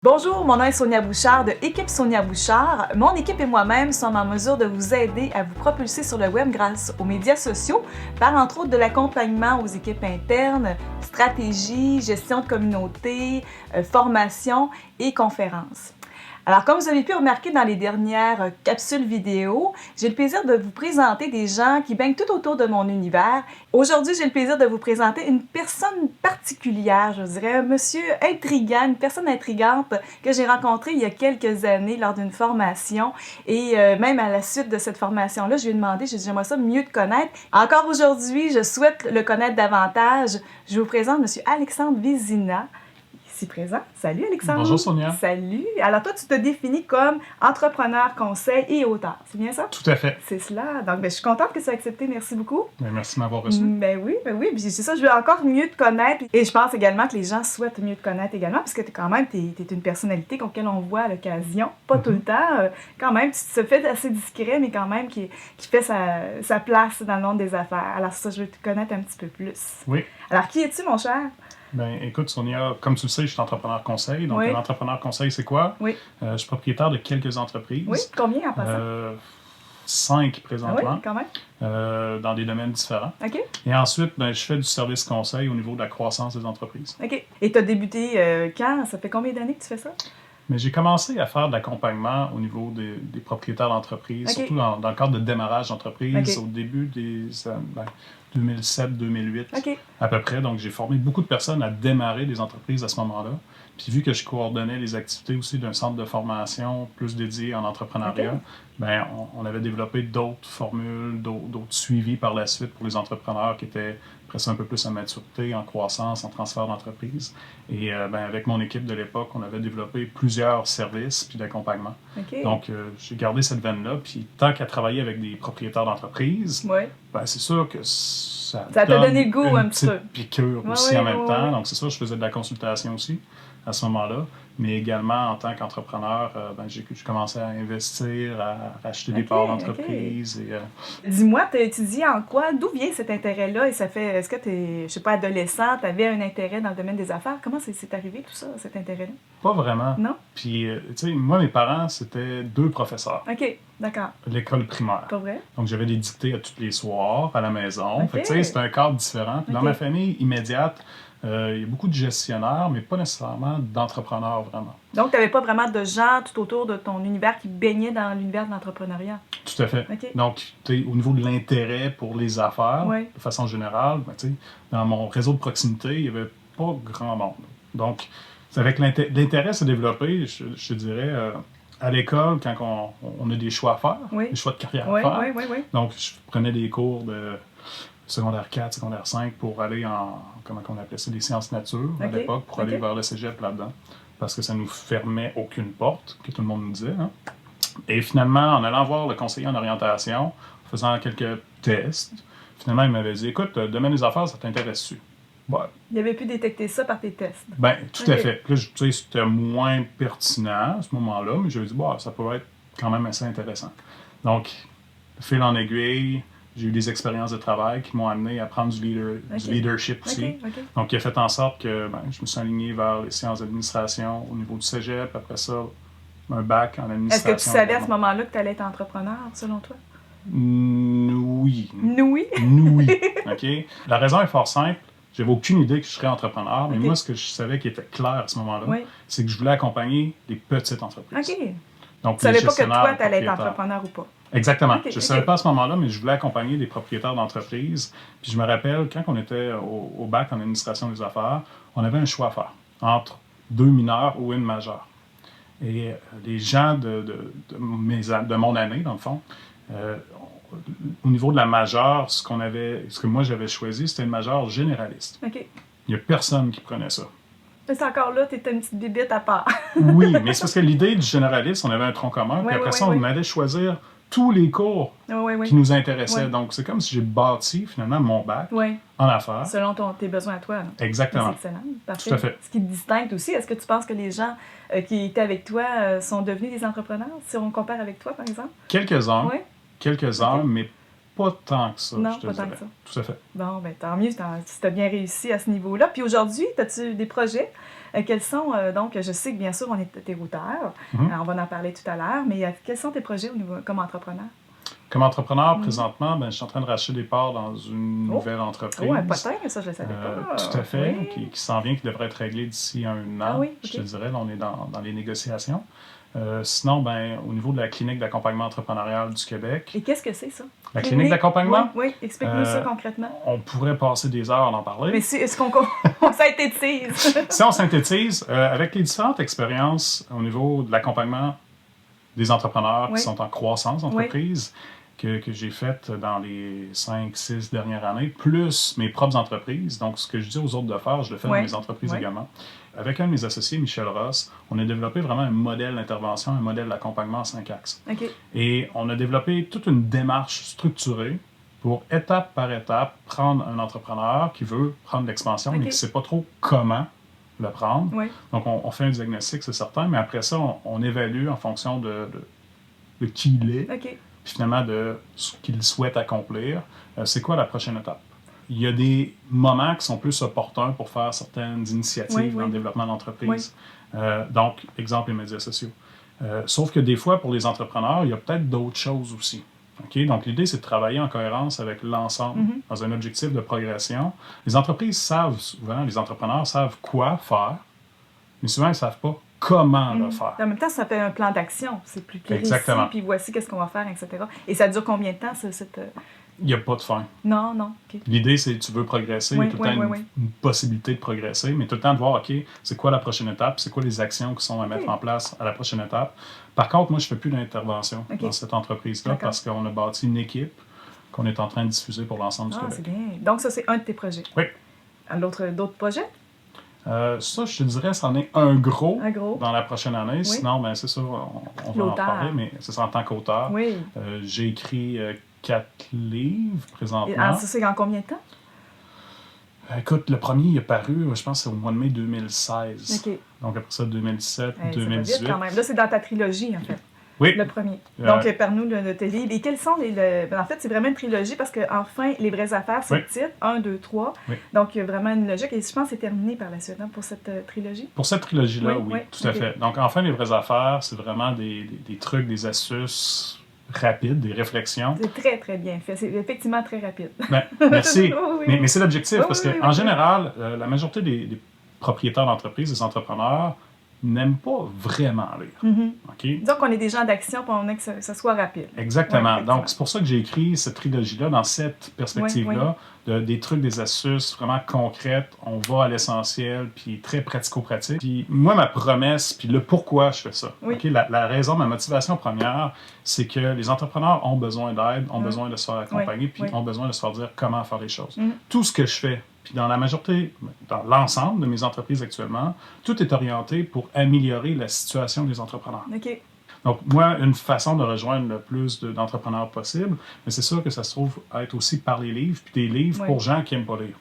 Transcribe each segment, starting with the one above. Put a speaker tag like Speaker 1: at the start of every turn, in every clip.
Speaker 1: Bonjour, mon nom est Sonia Bouchard de Équipe Sonia Bouchard. Mon équipe et moi-même sommes en mesure de vous aider à vous propulser sur le web grâce aux médias sociaux, par entre autres de l'accompagnement aux équipes internes, stratégie, gestion de communauté, formation et conférences. Alors, comme vous avez pu remarquer dans les dernières capsules vidéo, j'ai le plaisir de vous présenter des gens qui baignent tout autour de mon univers. Aujourd'hui, j'ai le plaisir de vous présenter une personne particulière, je dirais, un monsieur intriguant, une personne intrigante que j'ai rencontrée il y a quelques années lors d'une formation. Et même à la suite de cette formation-là, je lui ai demandé, j'aimerais ça mieux te connaître. Encore aujourd'hui, je souhaite le connaître davantage. Je vous présente monsieur Alexandre Vézina. Ici présent. Salut Alexandre.
Speaker 2: Bonjour Sonia.
Speaker 1: Salut. Alors toi, tu te définis comme entrepreneur, conseil et auteur. C'est bien ça?
Speaker 2: Tout à fait.
Speaker 1: C'est cela. Donc, je suis contente que tu aies accepté. Merci beaucoup.
Speaker 2: Merci de m'avoir reçu.
Speaker 1: Ben oui. Puis c'est ça, je veux encore mieux te connaître. Et je pense également que les gens souhaitent mieux te connaître également, parce que t'es une personnalité laquelle on voit à l'occasion. Pas tout le temps. Quand même, tu te fais assez discret, mais quand même qui fait sa place dans le monde des affaires. Alors ça, je veux te connaître un petit peu plus.
Speaker 2: Oui.
Speaker 1: Alors, qui es-tu, mon cher?
Speaker 2: Ben, écoute, Sonia, comme tu le sais, je suis entrepreneur conseil. Donc,
Speaker 1: oui.
Speaker 2: Un entrepreneur conseil, c'est quoi?
Speaker 1: Oui.
Speaker 2: Je suis propriétaire de quelques entreprises.
Speaker 1: Oui, combien en passant?
Speaker 2: 5 présentement.
Speaker 1: Oui, quand même.
Speaker 2: Dans des domaines différents.
Speaker 1: OK.
Speaker 2: Et ensuite, je fais du service conseil au niveau de la croissance des entreprises.
Speaker 1: OK. Et tu as débuté quand? Ça fait combien d'années que tu fais ça?
Speaker 2: Mais j'ai commencé à faire de l'accompagnement au niveau des propriétaires d'entreprises,
Speaker 1: okay.
Speaker 2: surtout dans le cadre de démarrage d'entreprise,
Speaker 1: okay.
Speaker 2: au début des 2007-2008
Speaker 1: okay.
Speaker 2: à peu près. Donc, j'ai formé beaucoup de personnes à démarrer des entreprises à ce moment-là. Puis, vu que je coordonnais les activités aussi d'un centre de formation plus dédié en entrepreneuriat, okay. On avait développé d'autres formules, d'autres suivis par la suite pour les entrepreneurs qui étaient presque un peu plus en maturité, en croissance, en transfert d'entreprise. Et avec mon équipe de l'époque, on avait développé plusieurs services puis d'accompagnement.
Speaker 1: Okay.
Speaker 2: Donc, j'ai gardé cette veine-là. Puis, tant qu'à travailler avec des propriétaires d'entreprises, c'est sûr que ça
Speaker 1: t'a donné le goût un petit peu.
Speaker 2: Piqûre aussi en même temps. Donc, c'est sûr, je faisais de la consultation aussi à ce moment-là. Mais également, en tant qu'entrepreneur, j'ai commencé à investir, à acheter des parts d'entreprise.
Speaker 1: Dis-moi, tu as étudié en quoi? D'où vient cet intérêt-là? Et ça fait, est-ce que tu es, je sais pas, adolescent, tu avais un intérêt dans le domaine des affaires? Comment c'est arrivé tout ça, cet intérêt-là?
Speaker 2: Pas vraiment.
Speaker 1: Non?
Speaker 2: Puis, tu sais, moi, mes parents, c'était 2 professeurs.
Speaker 1: OK, d'accord.
Speaker 2: L'école primaire.
Speaker 1: Pas vrai?
Speaker 2: Donc, j'avais des dictées à tous les soirs à la maison. Fait que, tu sais, c'était un cadre différent. Puis, dans ma famille immédiate, il y a beaucoup de gestionnaires, mais pas nécessairement d'entrepreneurs, vraiment.
Speaker 1: Donc, tu n'avais pas vraiment de gens tout autour de ton univers qui baignaient dans l'univers de l'entrepreneuriat?
Speaker 2: Tout à fait. Okay. Donc, au niveau de l'intérêt pour les affaires, de façon générale, dans mon réseau de proximité, il n'y avait pas grand monde. Donc, c'est avec l'intérêt s'est développé, je te dirais, à l'école, quand on a des choix à faire, des choix de carrière à faire. Donc, je prenais des cours de secondaire 4, secondaire 5 pour aller comment on appelait ça, des sciences nature à l'époque, pour aller vers le cégep là-dedans. Parce que ça ne nous fermait aucune porte, que tout le monde nous disait. Hein? Et finalement, en allant voir le conseiller en orientation, en faisant quelques tests, finalement, il m'avait dit, écoute, le domaine des affaires, ça t'intéresse-tu?
Speaker 1: Il avait pu détecter ça par tes tests.
Speaker 2: Bien, tout à fait. Puis là, tu sais, c'était moins pertinent à ce moment-là, mais je lui ai dit, ça peut être quand même assez intéressant. Donc, fil en aiguille, j'ai eu des expériences de travail qui m'ont amené à prendre du leadership aussi. Donc, il a fait en sorte que je me suis aligné vers les sciences d'administration au niveau du cégep. Après ça, un bac en administration.
Speaker 1: Est-ce que tu savais à ce moment-là que tu allais être entrepreneur, selon toi?
Speaker 2: Oui.
Speaker 1: Oui.
Speaker 2: Oui. OK? La raison est fort simple. J'avais aucune idée que je serais entrepreneur, mais moi, ce que je savais qui était clair à ce moment-là, c'est que je voulais accompagner des petites entreprises.
Speaker 1: OK.
Speaker 2: Donc,
Speaker 1: tu ne savais pas que toi, tu allais être entrepreneur ou pas?
Speaker 2: Exactement. Je ne savais pas à ce moment-là, mais je voulais accompagner des propriétaires d'entreprises. Puis je me rappelle, quand on était au bac en administration des affaires, on avait un choix à faire entre 2 mineurs ou une majeure. Et les gens de mon année, dans le fond, au niveau de la majeure, ce que moi j'avais choisi, c'était une majeure généraliste.
Speaker 1: OK.
Speaker 2: Il n'y a personne qui prenait ça.
Speaker 1: Mais c'est encore là, tu étais une petite bibite à part.
Speaker 2: Oui, mais c'est parce que l'idée du généraliste, on avait un tronc commun, puis après ça, on allait choisir tous les cours qui nous intéressaient. Donc, c'est comme si j'ai bâti, finalement, mon bac en affaires.
Speaker 1: Selon tes besoins à toi. Là.
Speaker 2: Exactement.
Speaker 1: C'est excellent. Parfait.
Speaker 2: Tout à fait.
Speaker 1: Ce qui te distingue aussi, est-ce que tu penses que les gens qui étaient avec toi sont devenus des entrepreneurs, si on compare avec toi, par exemple?
Speaker 2: Quelques-uns, mais pas tant que ça,
Speaker 1: non,
Speaker 2: je te
Speaker 1: pas tant
Speaker 2: dirais.
Speaker 1: que ça.
Speaker 2: Tout à fait.
Speaker 1: Bon, ben tant mieux, si tu as bien réussi à ce niveau-là. Puis aujourd'hui, as-tu des projets? Quels sont, donc, je sais que bien sûr, on est tes routeurs, on va en parler tout à l'heure, mais quels sont tes projets au niveau, comme entrepreneur?
Speaker 2: Comme entrepreneur, présentement, ben, je suis en train de racheter des parts dans une nouvelle entreprise.
Speaker 1: Oh, un potin, ça, je le savais pas.
Speaker 2: Tout à fait,
Speaker 1: Oui.
Speaker 2: qui s'en vient, qui devrait être réglé d'ici un an,
Speaker 1: Ah oui,
Speaker 2: je te dirais. Là, on est dans les négociations. Sinon, ben, au niveau de la clinique d'accompagnement entrepreneurial du Québec.
Speaker 1: Et qu'est-ce que c'est, ça?
Speaker 2: La clinique d'accompagnement?
Speaker 1: Oui, explique-nous ça concrètement.
Speaker 2: On pourrait passer des heures à en parler.
Speaker 1: Mais est-ce qu'on synthétise?
Speaker 2: Si on synthétise, avec les différentes expériences au niveau de l'accompagnement des entrepreneurs qui sont en croissance d'entreprise, que j'ai faites dans les 5-6 dernières années, plus mes propres entreprises. Donc, ce que je dis aux autres de faire, je le fais dans mes entreprises également. Avec un de mes associés, Michel Ross, on a développé vraiment un modèle d'intervention, un modèle d'accompagnement en 5 axes. Et on a développé toute une démarche structurée pour, étape par étape, prendre un entrepreneur qui veut prendre l'expansion, mais qui ne sait pas trop comment le prendre. Donc, on fait un diagnostic, c'est certain, mais après ça, on évalue en fonction de qui il est. Puis finalement de ce qu'il souhaite accomplir, c'est quoi la prochaine étape? Il y a des moments qui sont plus opportuns pour faire certaines initiatives dans le développement d'entreprise. Donc, exemple, les médias sociaux. Sauf que des fois, pour les entrepreneurs, il y a peut-être d'autres choses aussi. Donc, l'idée, c'est de travailler en cohérence avec l'ensemble dans un objectif de progression. Les entreprises savent souvent, les entrepreneurs savent quoi faire, mais souvent, ils ne savent pas comment le faire.
Speaker 1: En même temps, ça fait un plan d'action. C'est plus précis, puis voici qu'est-ce qu'on va faire, etc. Et ça dure combien de temps, cette...
Speaker 2: Il n'y a pas de fin.
Speaker 1: Non.
Speaker 2: L'idée, c'est que tu veux progresser, il y a tout le temps une possibilité de progresser, mais tout le temps de voir, OK, c'est quoi la prochaine étape, c'est quoi les actions qui sont à mettre en place à la prochaine étape. Par contre, moi, je ne fais plus d'intervention dans cette entreprise-là parce qu'on a bâti une équipe qu'on est en train de diffuser pour l'ensemble du Québec.
Speaker 1: C'est bien. Donc, ça, c'est un de tes projets.
Speaker 2: Oui.
Speaker 1: D'autres projets?
Speaker 2: Ça, je te dirais, c'en est un gros dans la prochaine année.
Speaker 1: Oui.
Speaker 2: Sinon, ben, c'est ça, on va en parler, mais c'est ça en tant qu'auteur.
Speaker 1: Oui.
Speaker 2: J'ai écrit 4 livres présentement.
Speaker 1: Et, ça, c'est en combien de temps?
Speaker 2: Écoute, le premier il est paru, je pense que c'est au mois de mai 2016. Donc après ça, 2017, 2018.
Speaker 1: Ça va vite quand même. Là, c'est dans ta trilogie, en fait.
Speaker 2: Oui.
Speaker 1: Le premier. Donc, parle-nous de tes livres. Et quels sont en fait, c'est vraiment une trilogie parce que enfin, Les vraies affaires, c'est le titre. 1, 2, 3. Donc, il y a vraiment une logique. Et je pense que c'est terminé par la suite pour cette trilogie.
Speaker 2: Pour cette trilogie-là, oui, tout à fait. Donc, enfin, Les vraies affaires, c'est vraiment des trucs, des astuces rapides, des réflexions.
Speaker 1: C'est très, très bien fait. C'est effectivement très rapide.
Speaker 2: Ben, merci. Mais c'est l'objectif parce qu'en général, la majorité des propriétaires d'entreprises, des entrepreneurs, n'aiment pas vraiment lire.
Speaker 1: Disons qu'on est des gens d'action et on aime que ça soit rapide.
Speaker 2: Exactement. Donc, c'est pour ça que j'ai écrit cette trilogie-là, dans cette perspective-là, des trucs, des astuces vraiment concrètes. On va à l'essentiel, puis très pratico-pratique. Puis moi, ma promesse, puis le pourquoi je fais ça. La raison, ma motivation première, c'est que les entrepreneurs ont besoin d'aide, ont besoin de se faire accompagner, puis ont besoin de se faire dire comment faire les choses. Tout ce que je fais, puis dans la majorité, dans l'ensemble de mes entreprises actuellement, tout est orienté pour améliorer la situation des entrepreneurs. Donc, moi, une façon de rejoindre le plus d'entrepreneurs possible, mais c'est sûr que ça se trouve être aussi par les livres, puis des livres pour gens qui n'aiment pas lire.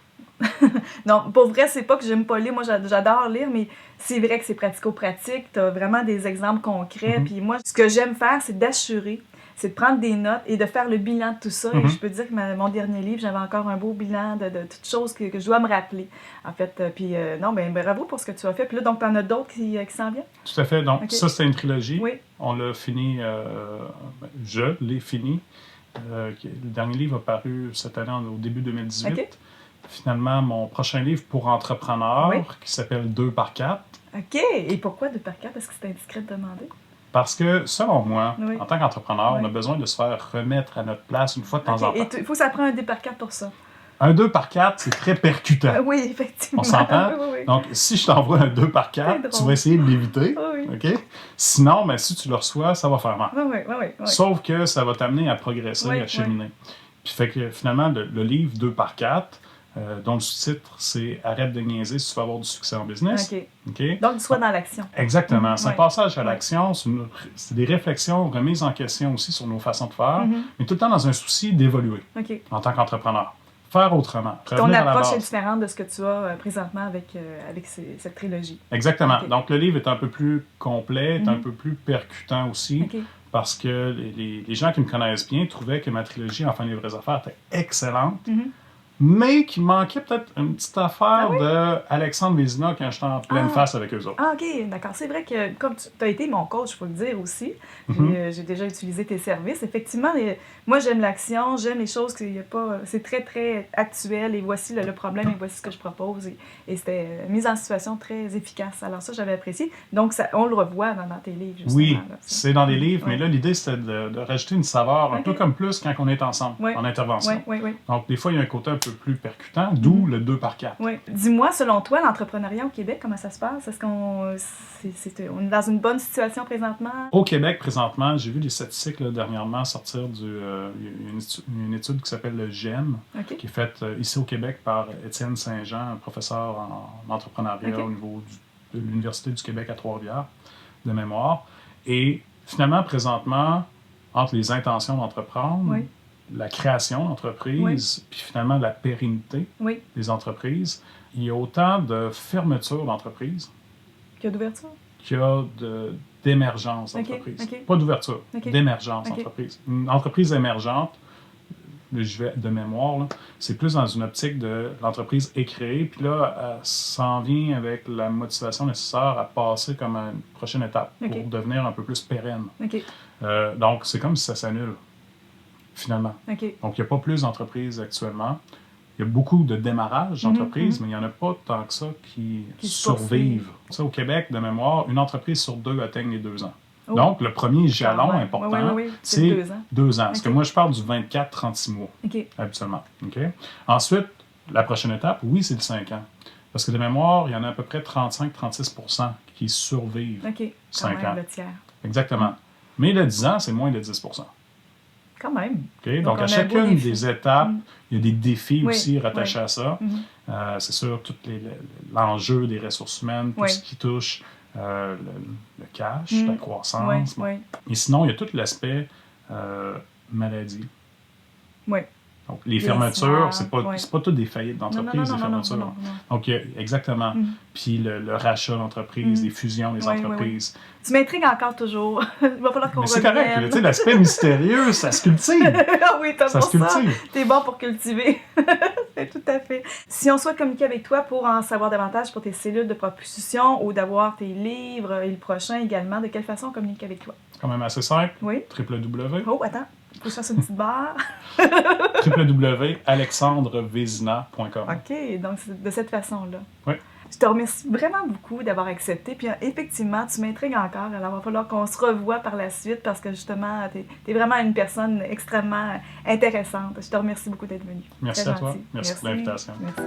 Speaker 1: Non, pour vrai, c'est pas que j'aime pas lire. Moi, j'adore lire, mais c'est vrai que c'est pratico-pratique. Tu as vraiment des exemples concrets. Puis moi, ce que j'aime faire, c'est d'assurer, c'est de prendre des notes et de faire le bilan de tout ça. Et je peux dire que mon dernier livre, j'avais encore un beau bilan de toutes choses que je dois me rappeler. En fait, puis non, ben bravo pour ce que tu as fait. Puis là, donc, tu en as d'autres qui s'en viennent?
Speaker 2: Tout à fait. Donc, ça, c'était une trilogie. On l'a fini, je l'ai fini. Le dernier livre a paru cette année, au début 2018. Finalement, mon prochain livre pour entrepreneurs, qui s'appelle 2x4.
Speaker 1: OK. Et pourquoi 2x4? Est-ce que c'est indiscret de demander?
Speaker 2: Parce que, selon moi, en tant qu'entrepreneur, on a besoin de se faire remettre à notre place une fois de temps en temps.
Speaker 1: Et il faut que ça prenne un 2x4 pour ça.
Speaker 2: Un 2x4, c'est très percutant.
Speaker 1: Oui, effectivement.
Speaker 2: On s'entend? Donc, si je t'envoie un 2x4, tu vas essayer de l'éviter. Sinon, ben, si tu le reçois, ça va faire mal. Sauf que ça va t'amener à progresser, à cheminer. Puis fait que finalement, le livre 2x4, dont le sous-titre, c'est « Arrête de niaiser si tu veux avoir du succès en business ».
Speaker 1: Donc, tu sois dans l'action.
Speaker 2: Exactement. C'est un passage à l'action. C'est des réflexions, remises en question aussi sur nos façons de faire, mais tout le temps dans un souci d'évoluer en tant qu'entrepreneur. Faire autrement.
Speaker 1: Ton approche est différente de ce que tu as présentement avec cette trilogie.
Speaker 2: Exactement. Donc, le livre est un peu plus complet, est un peu plus percutant aussi, parce que les gens qui me connaissent bien trouvaient que ma trilogie Enfin les vraies affaires était excellente, mais qu'il manquait peut-être une petite affaire de Alexandre Vézina quand j'étais en pleine face avec eux autres.
Speaker 1: Ah, OK, d'accord. C'est vrai que, comme tu as été mon coach, il faut le dire aussi, j'ai déjà utilisé tes services. Effectivement, moi, j'aime l'action, j'aime les choses qu'il y a pas... C'est très, très actuel, et voici le problème, et voici ce que je propose. Et c'était mise en situation très efficace. Alors ça, j'avais apprécié. Donc, on le revoit dans tes livres, justement.
Speaker 2: Oui,
Speaker 1: là,
Speaker 2: c'est dans les livres, mais là, l'idée, c'était de rajouter une saveur, un peu comme plus quand on est ensemble, en intervention. Donc, des fois, il y a un côté un peu plus percutant, d'où le 2x4.
Speaker 1: Oui. Dis-moi, selon toi, l'entrepreneuriat au Québec, comment ça se passe? Est-ce qu'on on est dans une bonne situation présentement?
Speaker 2: Au Québec, présentement, j'ai vu des statistiques là, dernièrement sortir une étude qui s'appelle le GEM, qui est faite ici au Québec par Étienne Saint-Jean, un professeur en entrepreneuriat au niveau de l'Université du Québec à Trois-Rivières, de mémoire. Et finalement, présentement, entre les intentions d'entreprendre, la création d'entreprises, puis finalement la pérennité des entreprises, il y a autant de fermeture d'entreprises
Speaker 1: qu'il y a d'ouverture?
Speaker 2: Qu'il y a d'émergence d'entreprise. Pas d'ouverture, d'émergence d'entreprise. Une entreprise émergente, je vais de mémoire, c'est plus dans une optique de l'entreprise est créée, puis là, elle s'en vient avec la motivation nécessaire à passer comme à une prochaine étape pour devenir un peu plus pérenne. Donc, c'est comme si ça s'annule, finalement. Donc, il n'y a pas plus d'entreprises actuellement. Il y a beaucoup de démarrages d'entreprises, mais il n'y en a pas tant que ça qui survivent. Ça, au Québec, de mémoire, une entreprise sur 2 atteigne les 2 ans. Donc, le premier jalon important, c'est 2 ans. Parce que moi, je parle du 24-36 mois, habituellement. Ensuite, la prochaine étape, oui, c'est le 5 ans. Parce que de mémoire, il y en a à peu près 35-36% qui survivent 5 ans.
Speaker 1: Le tiers.
Speaker 2: Exactement. Mais le 10 ans, c'est moins de 10%.
Speaker 1: Quand même.
Speaker 2: Donc, à chacune des étapes, il y a des défis aussi rattachés à ça. C'est sûr, tout l'enjeu des ressources humaines, tout ce qui touche le cash, la croissance. Et sinon, il y a tout l'aspect maladie. Donc, les fermetures, c'est pas toutes des faillites d'entreprise, les fermetures. Non. Donc, exactement. Puis le rachat d'entreprise, les fusions des entreprises.
Speaker 1: Tu m'intrigues encore toujours. Il va falloir qu'on revienne.
Speaker 2: C'est correct. L'aspect mystérieux, ça se cultive.
Speaker 1: Ah oui, t'as ça. T'es bon pour cultiver. C'est tout à fait. Si on souhaite communiquer avec toi pour en savoir davantage pour tes cellules de propulsion ou d'avoir tes livres et le prochain également, de quelle façon on communique avec toi?
Speaker 2: C'est quand même assez simple.
Speaker 1: Oui.
Speaker 2: www.
Speaker 1: Oh, attends. Faut que je fasse une petite barre.
Speaker 2: www.alexandrevézina.com.
Speaker 1: OK, donc c'est de cette façon-là.
Speaker 2: Oui.
Speaker 1: Je te remercie vraiment beaucoup d'avoir accepté. Puis effectivement, tu m'intrigues encore. Alors, il va falloir qu'on se revoie par la suite parce que justement, tu es vraiment une personne extrêmement intéressante. Je te remercie beaucoup d'être venu.
Speaker 2: Merci à toi. Merci pour l'invitation.
Speaker 1: Merci.